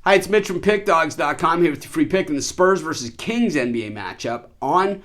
Hi, it's Mitch from Pickdawgz.com here with your free pick in the Spurs versus Kings NBA matchup on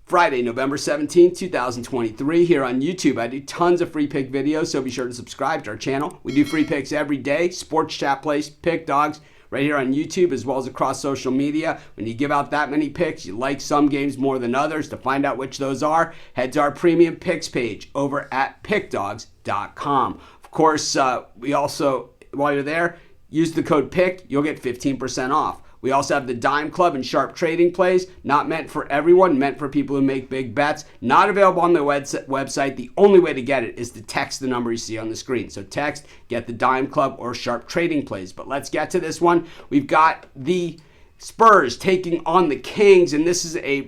Friday, November 17th, 2023 here on YouTube. I do tons of free pick videos, so be sure to subscribe to our channel. We do free picks every day. Sports Chat Place, Pick Dawgz, right here on YouTube as well as across social media. When you give out that many picks, you like some games more than others. To find out which those are, head to our premium picks page over at Pickdawgz.com. Of course, we also, while you're there, use the code PICK, you'll get 15% off. We also have the Dime Club and Sharp Trading Plays, not meant for everyone, meant for people who make big bets. Not available on the website. The only way to get it is to text the number you see on the screen. So text, get the Dime Club or Sharp Trading Plays. But let's get to this one. We've got the Spurs taking on the Kings, and this is a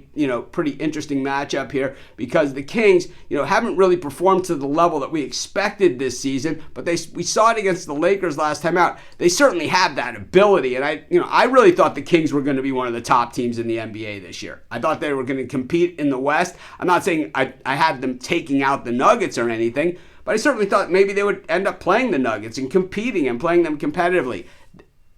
pretty interesting matchup here because the Kings haven't really performed to the level that we expected this season, but we saw it against the Lakers last time out. They certainly have that ability, and I really thought the Kings were going to be one of the top teams in the NBA this year. I thought they were going to compete in the West. I'm not saying I had them taking out the Nuggets or anything, but I certainly thought maybe they would end up playing the Nuggets and competing and playing them competitively.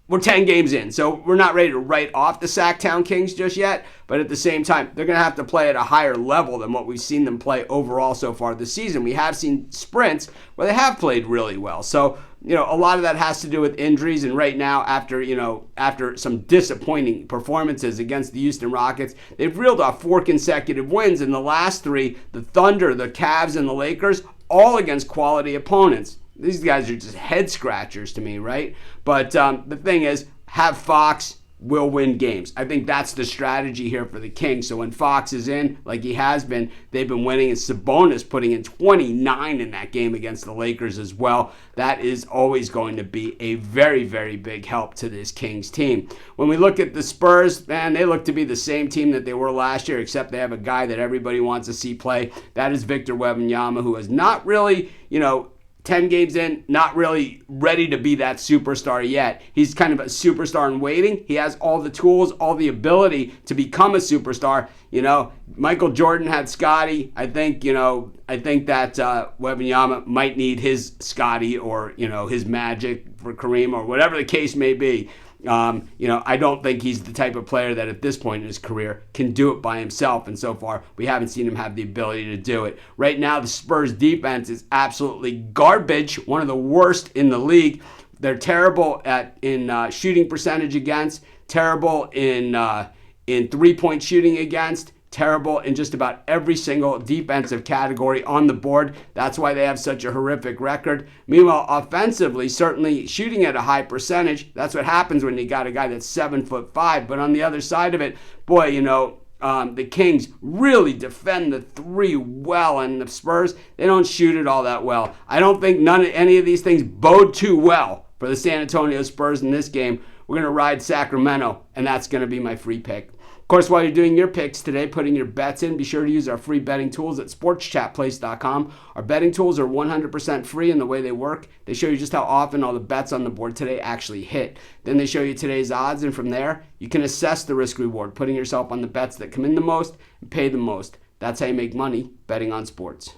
We're 10 games in, so we're not ready to write off the Sacramento Kings just yet, but at the same time, they're going to have to play at a higher level than what we've seen them play overall so far this season. We have seen sprints where they have played really well. So, a lot of that has to do with injuries, and right now, after some disappointing performances against the Houston Rockets, they've reeled off 4 consecutive wins, and the last 3, the Thunder, the Cavs, and the Lakers, all against quality opponents. These guys are just head scratchers to me, right? But the thing is, have Fox, will win games. I think that's the strategy here for the Kings. So when Fox is in, like he has been, they've been winning. And Sabonis putting in 29 in that game against the Lakers as well. That is always going to be a very, very big help to this Kings team. When we look at the Spurs, man, they look to be the same team that they were last year, except they have a guy that everybody wants to see play. That is Victor Wembanyama, who is not really, 10 games in, not really ready to be that superstar yet. He's kind of a superstar in waiting. He has all the tools, all the ability to become a superstar. Michael Jordan had Scottie. I think that Wembanyama might need his Scottie or, his Magic for Kareem or whatever the case may be. I don't think he's the type of player that at this point in his career can do it by himself, and so far we haven't seen him have the ability to do it. Right now the Spurs defense is absolutely garbage, one of the worst in the league. They're terrible in shooting percentage against, terrible in 3-point shooting against, terrible in just about every single defensive category on the board. That's why they have such a horrific record. Meanwhile, offensively, certainly shooting at a high percentage. That's what happens when you got a guy that's 7'5". But on the other side of it, boy, the Kings really defend the 3 well, and the Spurs, they don't shoot it all that well. I don't think any of these things bode too well for the San Antonio Spurs in this game. We're going to ride Sacramento, and that's going to be my free pick. Of course, while you're doing your picks today, putting your bets in, be sure to use our free betting tools at sportschatplace.com. Our betting tools are 100% free in the way they work. They show you just how often all the bets on the board today actually hit. Then they show you today's odds, and from there, you can assess the risk-reward, putting yourself on the bets that come in the most and pay the most. That's how you make money betting on sports.